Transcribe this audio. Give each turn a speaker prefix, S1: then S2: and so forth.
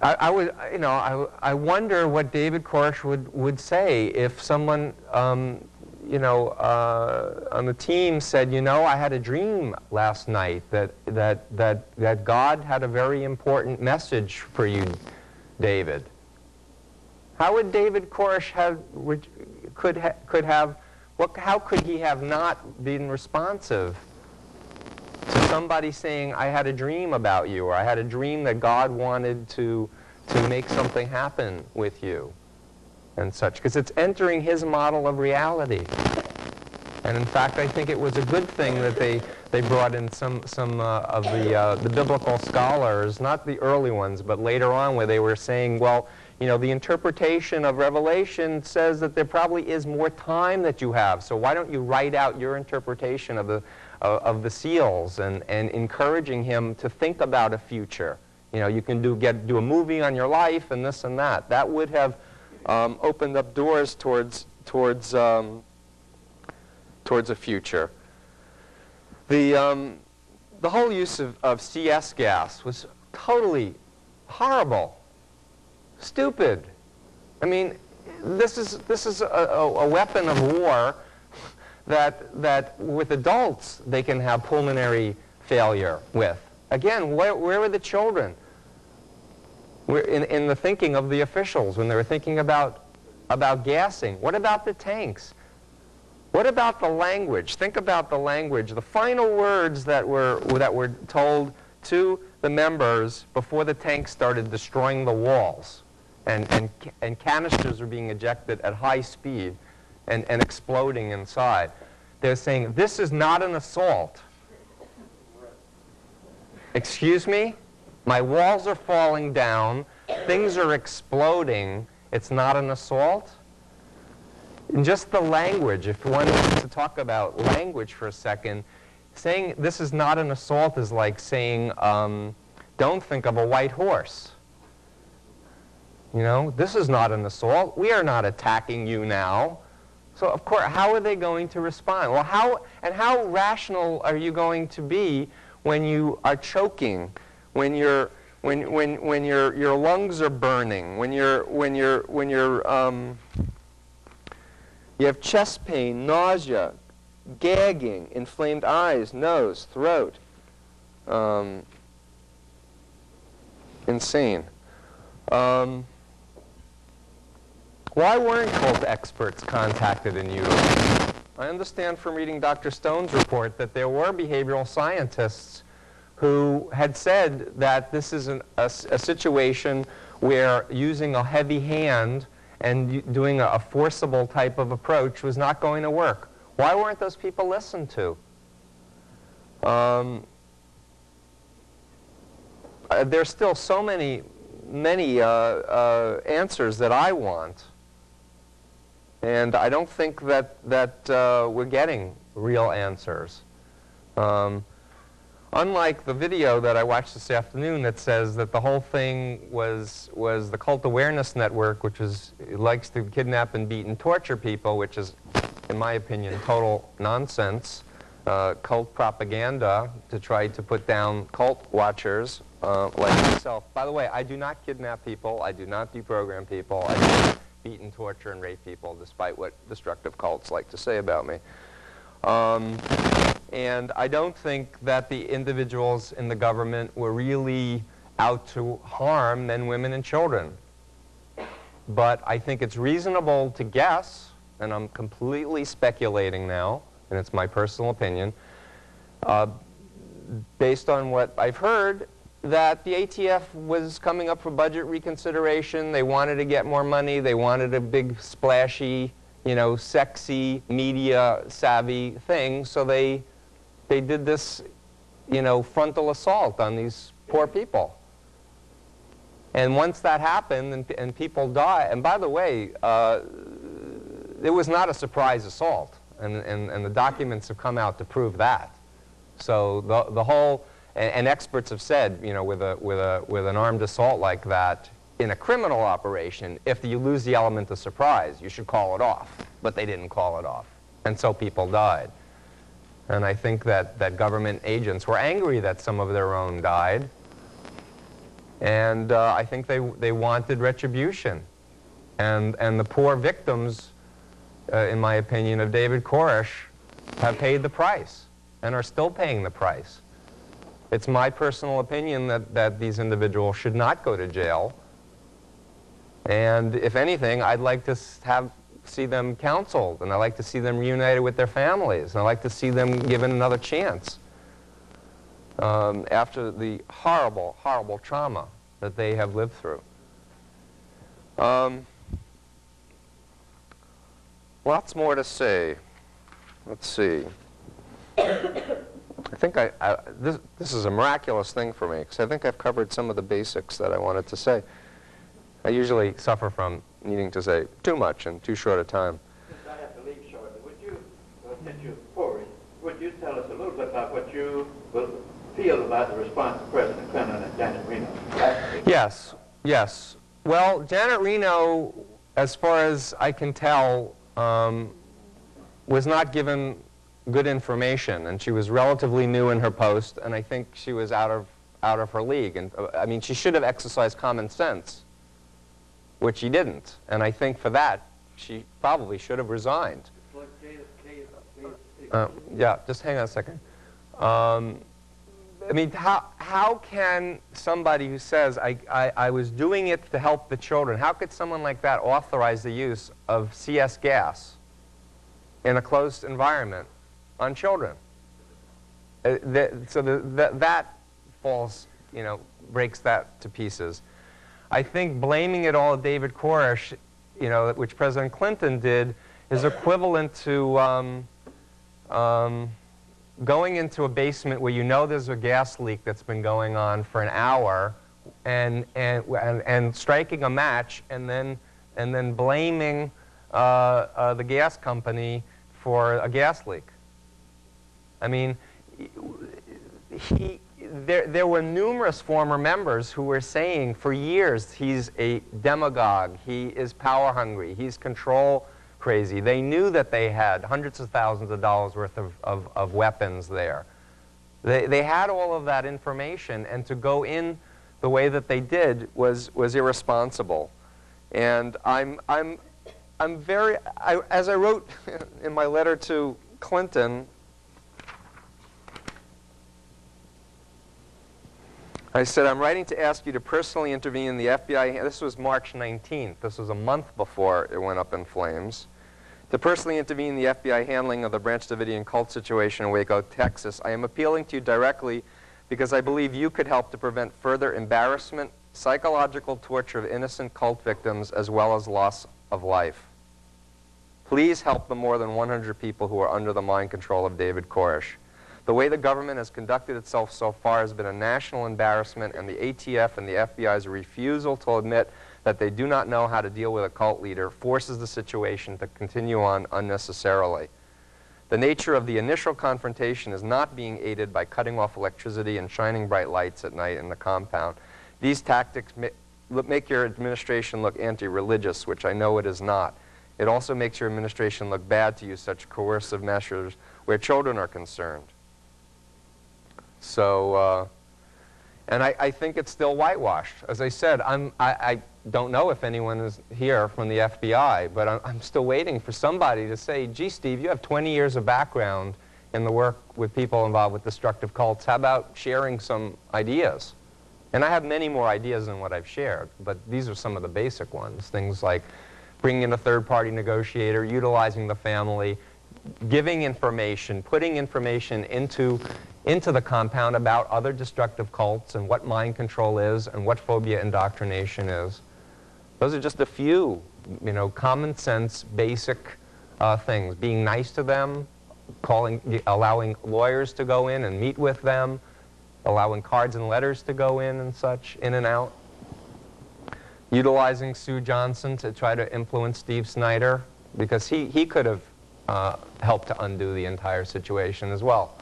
S1: I would, you know, I wonder what David Koresh would say if someone, you know, on the team said, you know, I had a dream last night that God had a very important message for you, David. How would David Koresh how could he have not been responsive to somebody saying, I had a dream about you, or I had a dream that God wanted to make something happen with you, and such? Because it's entering his model of reality. And in fact, I think it was a good thing that they brought in some of the biblical scholars, not the early ones, but later on, where they were saying, well, you know, the interpretation of Revelation says that there probably is more time that you have, so why don't you write out your interpretation of the seals, and encouraging him to think about a future. You know, you can do a movie on your life and this and that. That would have opened up doors towards a future. The whole use of CS gas was totally horrible, stupid. I mean, this is a weapon of war that with adults they can have pulmonary failure with. Again, where were the children? In the thinking of the officials when they were thinking about gassing? What about the tanks? What about the language? Think about the language. The final words that were told to the members before the tanks started destroying the walls, and canisters were being ejected at high speed and exploding inside. They're saying, this is not an assault. Excuse me? My walls are falling down. Things are exploding. It's not an assault? And just the language, if one wants to talk about language for a second, saying this is not an assault is like saying, don't think of a white horse. You know, this is not an assault. We are not attacking you now. So, of course, how are they going to respond? Well, how rational are you going to be when you are choking, when your lungs are burning, when you have chest pain, nausea, gagging, inflamed eyes, nose, throat, insane. Why weren't cult experts contacted in utero? I understand from reading Dr. Stone's report that there were behavioral scientists who had said that this is a situation where using a heavy hand and doing a forcible type of approach was not going to work. Why weren't those people listened to? There's still so many answers that I want. And I don't think that we're getting real answers. Unlike the video that I watched this afternoon that says that the whole thing was the Cult Awareness Network, which likes to kidnap and beat and torture people, which is, in my opinion, total nonsense, cult propaganda to try to put down cult watchers like myself. By the way, I do not kidnap people. I do not deprogram people. I do not beat and torture and rape people, despite what destructive cults like to say about me. And I don't think that the individuals in the government were really out to harm men, women, and children. But I think it's reasonable to guess, and I'm completely speculating now, and it's my personal opinion, based on what I've heard, that the ATF was coming up for budget reconsideration. They wanted to get more money. They wanted a big, splashy, you know, sexy, media-savvy thing. So they did this, you know, frontal assault on these poor people. And once that happened and people died, and by the way, it was not a surprise assault. And the documents have come out to prove that. So the whole... And experts have said, you know, with an armed assault like that, in a criminal operation, if you lose the element of surprise, you should call it off. But they didn't call it off. And so people died. And I think that government agents were angry that some of their own died. And I think they wanted retribution. And the poor victims, in my opinion, of David Koresh have paid the price and are still paying the price. It's my personal opinion that these individuals should not go to jail. And if anything, I'd like to see them counseled, and I'd like to see them reunited with their families, and I'd like to see them given another chance after the horrible, horrible trauma that they have lived through. Lots more to say. Let's see. I think this is a miraculous thing for me, because I think I've covered some of the basics that I wanted to say. I usually suffer from needing to say too much in too short a time.
S2: Since I have to leave shortly, would you, since you're forward, would you tell us a little bit about what you feel about the response of President Clinton and Janet Reno?
S1: Yes, yes. Well, Janet Reno, as far as I can tell, was not given good information, and she was relatively new in her post, and I think she was out of her league. And I mean, she should have exercised common sense, which she didn't. And I think for that, she probably should have resigned. Yeah, just hang on a second. I mean, how can somebody who says, I was doing it to help the children, how could someone like that authorize the use of CS gas in a closed environment on children? That falls, breaks that to pieces. I think blaming it all on David Koresh, which President Clinton did, is equivalent to going into a basement where there's a gas leak that's been going on for an hour, and striking a match, and then blaming the gas company for a gas leak. I mean, there were numerous former members who were saying for years he's a demagogue, he is power hungry, he's control crazy. They knew that they had hundreds of thousands of dollars worth of weapons there. They had all of that information, and to go in the way that they did was irresponsible. And as I wrote in my letter to Clinton, I said, I'm writing to ask you to personally intervene in the FBI. This was March 19th. This was a month before it went up in flames. To personally intervene in the FBI handling of the Branch Davidian cult situation in Waco, Texas. I am appealing to you directly because I believe you could help to prevent further embarrassment, psychological torture of innocent cult victims, as well as loss of life. Please help the more than 100 people who are under the mind control of David Koresh. The way the government has conducted itself so far has been a national embarrassment, and the ATF and the FBI's refusal to admit that they do not know how to deal with a cult leader forces the situation to continue on unnecessarily. The nature of the initial confrontation is not being aided by cutting off electricity and shining bright lights at night in the compound. These tactics make your administration look anti-religious, which I know it is not. It also makes your administration look bad to use such coercive measures where children are concerned. So, and I think it's still whitewashed. As I said, I don't know if anyone is here from the FBI, but I'm still waiting for somebody to say, gee, Steve, you have 20 years of background in the work with people involved with destructive cults. How about sharing some ideas? And I have many more ideas than what I've shared, but these are some of the basic ones. Things like bringing in a third-party negotiator, utilizing the family, giving information, putting information into the compound about other destructive cults and what mind control is and what phobia indoctrination is. Those are just a few, common sense, basic things. Being nice to them, allowing lawyers to go in and meet with them, allowing cards and letters to go in and such, in and out. Utilizing Sue Johnson to try to influence Steve Snyder, because he could have helped to undo the entire situation as well.